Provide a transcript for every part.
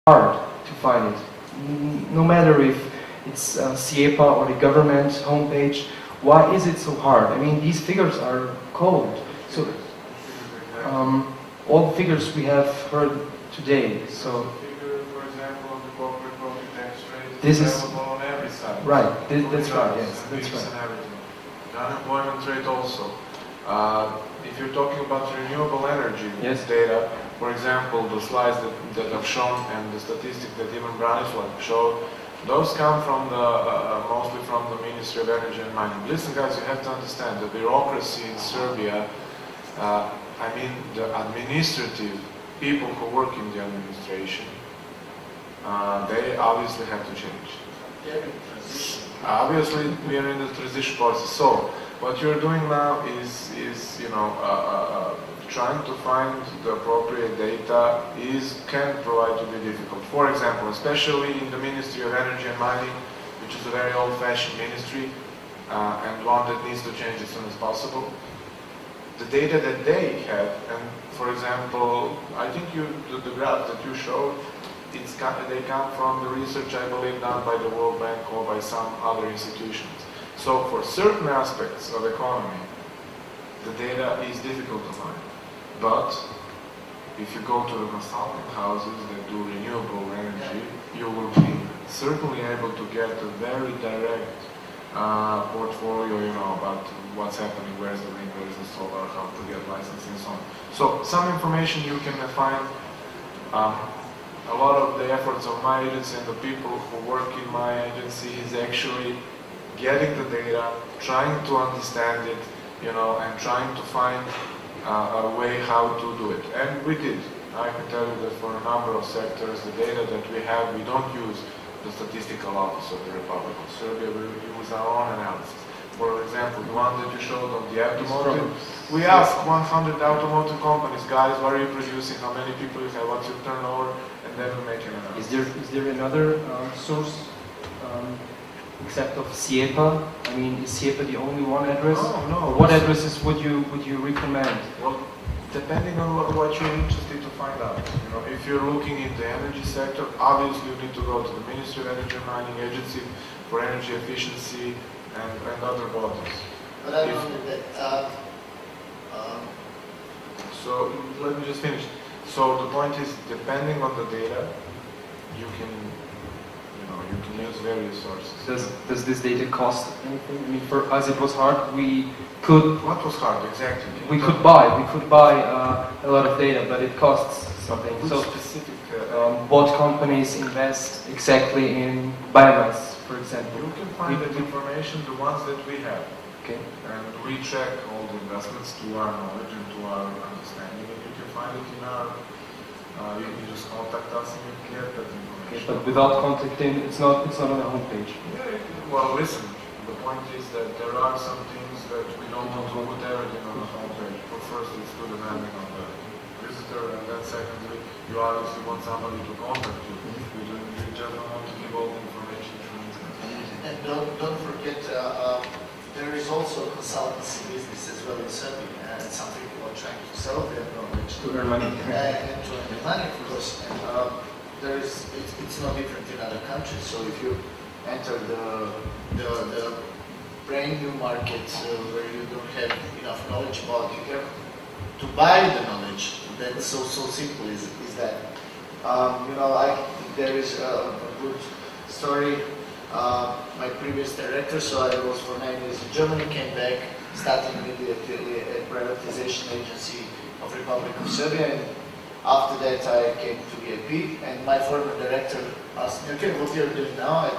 hard to find it. No matter if it's SIEPA or the government homepage, why is it so hard? I mean, these figures are cold. So all the figures we have heard today. So for example, on the corporate profit tax rate, this is available on every side. Right. That's right. Yes, that's right. And everything. The unemployment rate also. If you're talking about renewable energy data, for example, the slides that I've shown and the statistics that even Branislav showed, those come from the mostly from the Ministry of Energy and Mining. Listen, guys, you have to understand the bureaucracy in Serbia. I mean, the administrative people who work in the administration, they obviously have to change. Obviously, we are in the transition process. So, what you're doing now is you know, trying to find the appropriate data can provide to be difficult. For example, especially in the Ministry of Energy and Mining, which is a very old-fashioned ministry and one that needs to change as soon as possible. The data that they have, and for example, I think the graph that you showed, they come from the research, I believe, done by the World Bank or by some other institutions. So for certain aspects of economy, the data is difficult to find. But if you go to the consulting houses that do renewable energy, you will be certainly able to get a very direct portfolio, you know, about what's happening, where's the wind, where's the solar, how to get licensing and so on. So some information you can find. A lot of the efforts of my agency and the people who work in my agency is actually getting the data, trying to understand it, you know, and trying to find a way how to do it. And we did. I can tell you that for a number of sectors, the data that we have, we don't use the statistical office of the Republic of Serbia, we use our own analysis. For example, the one that you showed on the automotive, we asked 100 automotive companies, guys, what are you producing, how many people you have, what's your turnover, and then we make an analysis. Is there another source except of SIEPA? I mean, is SIEPA the only one address? No. Or what addresses would you recommend? Well, depending on what you're interested to find out. You know, if you're looking in the energy sector, obviously you need to go to the Ministry of Energy and Mining Agency for energy efficiency and other bodies. But I know that. So let me just finish. So the point is, depending on the data, you can use various sources. Does this data cost anything? I mean, for us it was hard. We could. What was hard exactly? We could buy a lot of data, but it costs something. Which so specific? What companies invest exactly in biomass, for example? You can find that information, the ones that we have. Okay. And we track all the investments to our knowledge and to our understanding, and you can find it in our. You can just contact us and you can get that information. Okay, but without contacting, it's not on the homepage. Yeah, well, listen. The point is that there are some things that we don't want to put everything on the homepage. For first, it's too demanding on the visitor, and then secondly, you obviously want somebody to contact you. You just don't want to give all the information to you. And don't forget, there is also a consultancy business as well in Serbia, and some people are trying to sell their knowledge To earn money. and to earn money, of course. And it's no different in other countries. So if you enter the brand new market where you don't have enough knowledge about, you have to buy the knowledge. That's so simple is that. You know, there is a good story. My previous director, so I was for 9 years in Germany, came back, started immediately a privatization agency of Republic of Serbia, and after that I came to VIP, and my former director asked me, okay, what you're doing now? I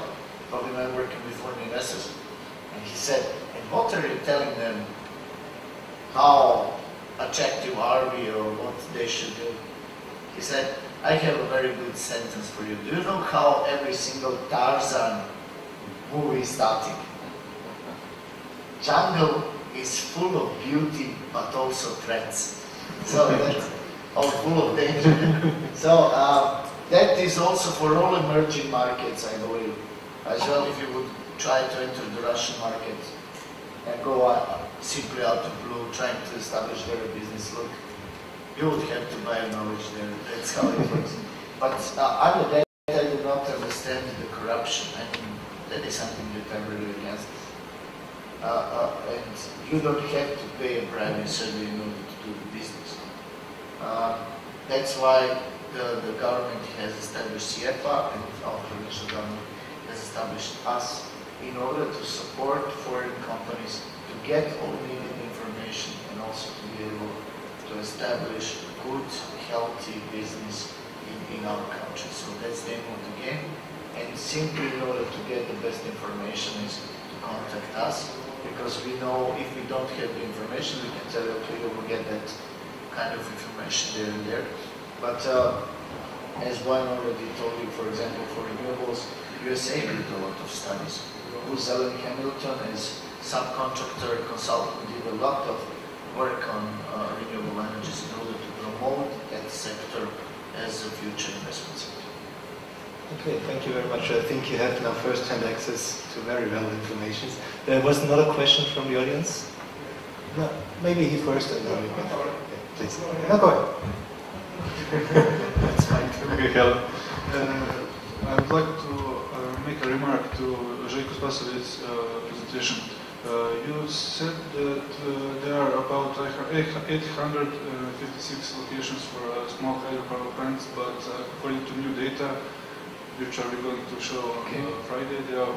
told him I'm working with foreign investors. And he said, and what are you telling them? How attractive are we, or what they should do? He said, I have a very good sentence for you. Do you know how every single Tarzan movie is starting? Jungle is full of beauty, but also threats. So that's all full of danger. So that is also for all emerging markets, I believe. As well, if you would try to enter the Russian market and go simply out of blue, trying to establish their business, look, you would have to buy knowledge there. That's how it works. But other than that, I do not understand the corruption. I mean, that is something that I'm really against. And you don't have to pay a bribe in Serbia in order to do the business. That's why the government has established SIEPA, and our provincial government has established us in order to support foreign companies to get all needed information and also to be able to establish good, healthy business in our country. So that's the aim of the game. And simply in order to get the best information is to contact us, because we know if we don't have the information, we can tell you, okay, you will get that kind of information there and there. But as Bojan already told you, for example, for renewables, USA did a lot of studies. Zelen Hamilton, as subcontractor consultant, did a lot of work on renewable energies in order to promote that sector as a future investment sector. Okay, thank you very much. I think you have now first-hand access to very valid information. There was another question from the audience? No, maybe he first and then you can. Yeah, please. No, go ahead. That's fine. Okay, hello. I would like to make a remark to Željko Spasovic's presentation. You said that there are about 856 locations for small hydropower plants, but according to new data, which are we going to show on Friday, they are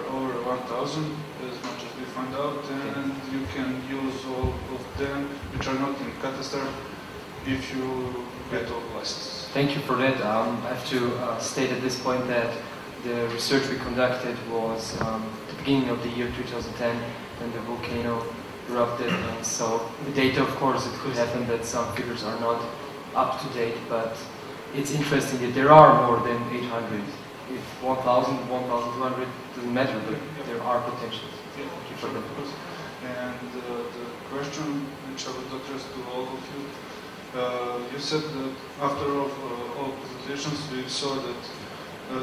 over 1,000, as much as we find out, and you can use all of them, which are not in Katastar, if you get all the licenses. Thank you for that. I have to state at this point that the research we conducted was the beginning of the year 2010 when the volcano erupted, and so the data, of course, it could happen that some figures are not up to date, but it's interesting that there are more than 800. If 1,000, 1,200 doesn't matter, but there are potentials. Thank you for that. And the question which I would address to all of you, you said that after all presentations we saw that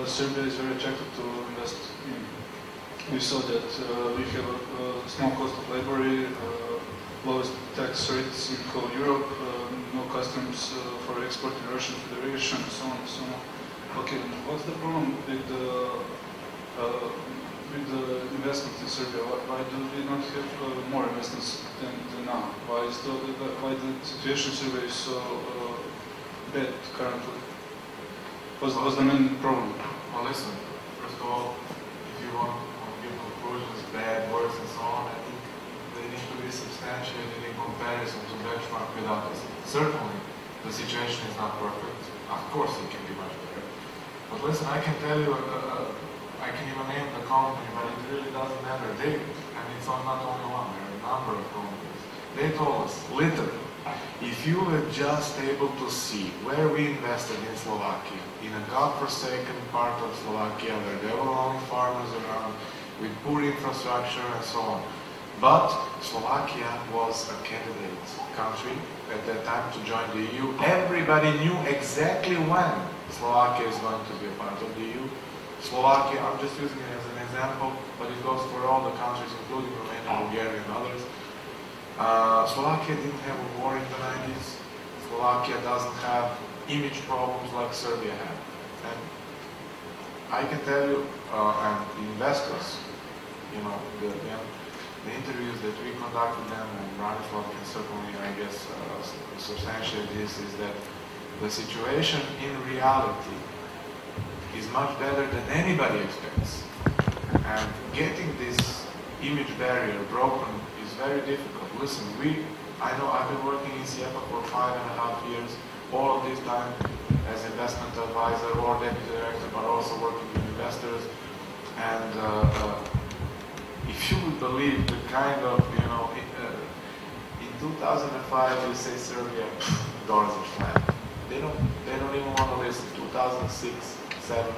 Serbia is very attracted to invest in. We saw that we have a small cost of labor, lowest tax rates in whole Europe, no customs for export in Russian Federation, and so on and so on. Okay, what's the problem with the investments in Serbia? Why do we not have more investments than now? Why the situation in Serbia is so bad currently? What's the main problem? Well, listen, first of all, if you want to give conclusions, bad works and so on, I think they need to be substantiated in comparison to benchmark with others. Certainly, the situation is not perfect. Of course, it can be much better. But listen, I can tell you, I can even name the company, but it really doesn't matter. And it's not only one, there are a number of companies. They told us, literally, if you were just able to see where we invested in Slovakia, in a godforsaken part of Slovakia where there were only farmers around, with poor infrastructure and so on. But Slovakia was a candidate country at that time to join the EU. Everybody knew exactly when Slovakia is going to be a part of the EU. Slovakia, I'm just using it as an example, but it goes for all the countries, including Romania, Bulgaria, and others. Slovakia didn't have a war in the 90s. Slovakia doesn't have image problems like Serbia had. And I can tell you, and the investors, you know, the interviews that we conduct with them, and Branislav can certainly, I guess, substantiate this, is that the situation in reality is much better than anybody expects. And getting this image barrier broken is very difficult. Listen, I know I've been working in SIEPA for 5.5 years, all of this time as investment advisor or deputy director, but also working with investors. And if you would believe the kind of, you know, in 2005 you say Serbia, doors are slammed. They don't even want to listen. 2006, 2007.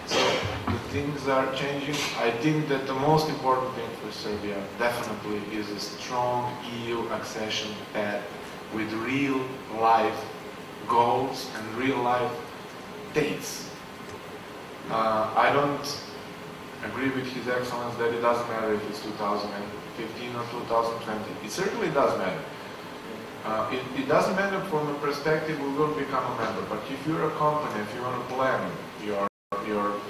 So the things are changing. I think that the most important thing for Serbia definitely is a strong EU accession path with real life goals and real life dates. I don't agree with His Excellency that it doesn't matter if it's 2015 or 2020. It certainly does matter. It doesn't matter from a perspective we will become a member, but if you're a company, if you want to plan your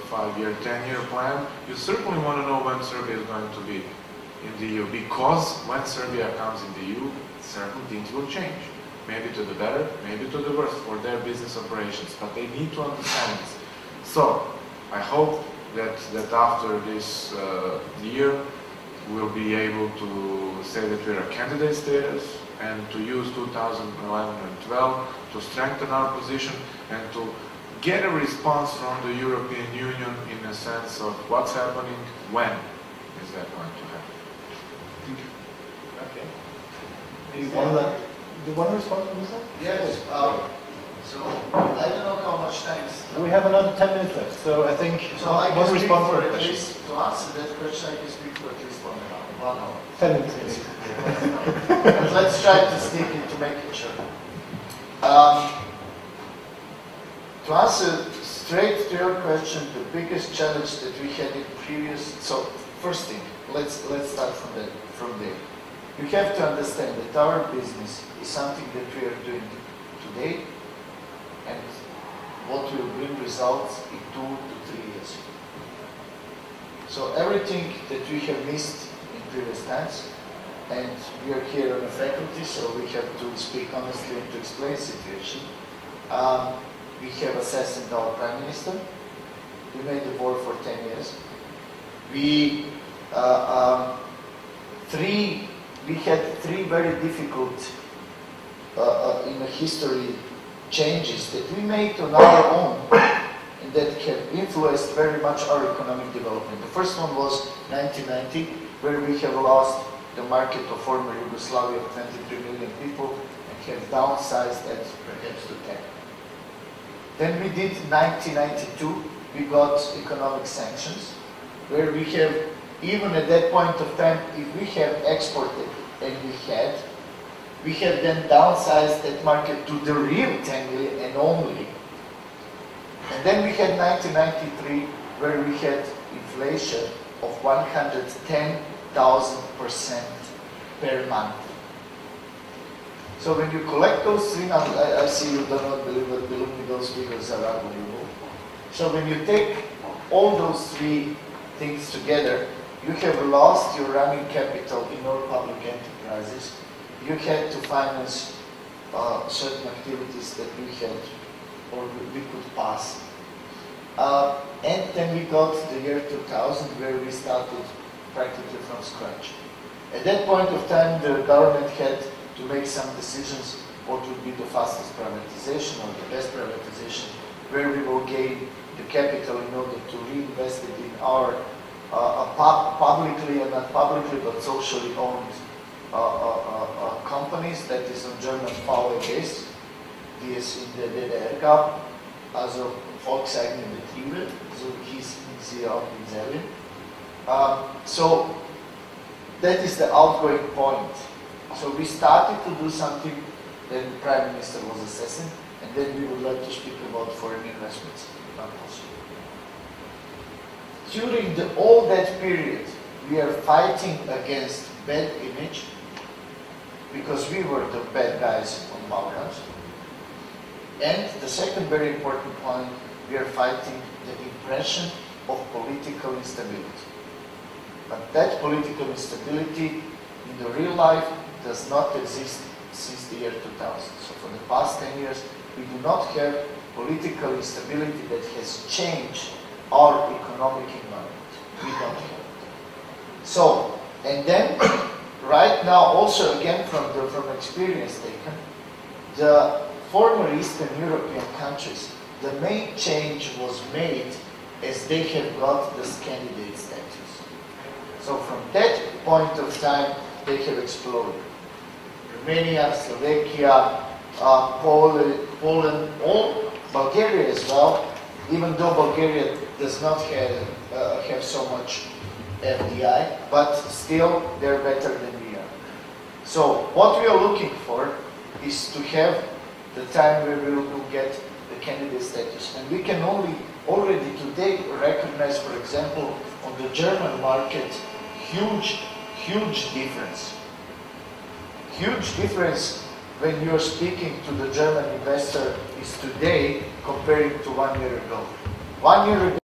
5-year, 10-year plan, you certainly want to know when Serbia is going to be in the EU, because when Serbia comes in the EU, certain things will change. Maybe to the better, maybe to the worse for their business operations, but they need to understand this. So, I hope that after this year, we'll be able to say that we're a candidate status and to use 2011 and 12 to strengthen our position and to get a response from the European Union in a sense of what's happening, when is that going to happen. Thank you. Okay. Do you want to respond to this? Yes. So I don't know how much time is. We have another 10 minutes left, so I think So I can one speak response for per at question. least, to answer that question, I can speak for at least 1 hour. 10 minutes. Please. But let's try to stick it to make it short. To answer straight to your question, the biggest challenge that we had in previous. So first thing, let's start from there. You have to understand that our business is something that we are doing today, and what will bring results in 2 to 3 years. So everything that we have missed in previous times, and we are here on the faculty, so we have to speak honestly and to explain the situation. We have assassinated our Prime Minister. We made the war for 10 years. We had three very difficult in the history changes that we made on our own and that have influenced very much our economic development. The first one was 1990, where we have lost the market of former Yugoslavia of 23 million people and have downsized that perhaps to 10. Then we did 1992, we got economic sanctions, where we have, even at that point of time, if we have exported, and we have then downsized that market to the real 10 million and only. And then we had 1993, where we had inflation of 110,000% per month. So when you collect those three numbers, I see you do not believe me, those figures are unbelievable. So when you take all those three things together, you have lost your running capital in all public enterprises. You had to finance certain activities that we had or we could pass. And then we got the year 2000, where we started practically from scratch. At that point of time, the government had to make some decisions what would be the fastest privatization or the best privatization, where we will gain the capital in order to reinvest it in our publicly and not publicly but socially owned companies, that is on German power base, die es in der DDR gab, also volkseigene Betriebe, so hießen sie auch in Serbien. So that is the outgoing point. So we started to do something, then the Prime Minister was assassinated, and then we would like to speak about foreign investments. Not possible. During all that period, we are fighting against bad image, because we were the bad guys on Balkans. And the second very important point, we are fighting the impression of political instability. But that political instability in the real life does not exist since the year 2000. So for the past 10 years, we do not have political instability that has changed our economic environment. We don't have it. So, and then, right now, also again from experience taken, the former Eastern European countries, the main change was made as they have got this candidate status. So from that point of time, they have exploded. Romania, Slovakia, Poland, all Bulgaria as well, even though Bulgaria does not have so much FDI, but still they're better than we are. So what we are looking for is to have the time where we will get the candidate status. And we can already today recognize, for example, on the German market, huge difference. Huge difference when you're speaking to the German investor is today comparing to 1 year ago. 1 year ago,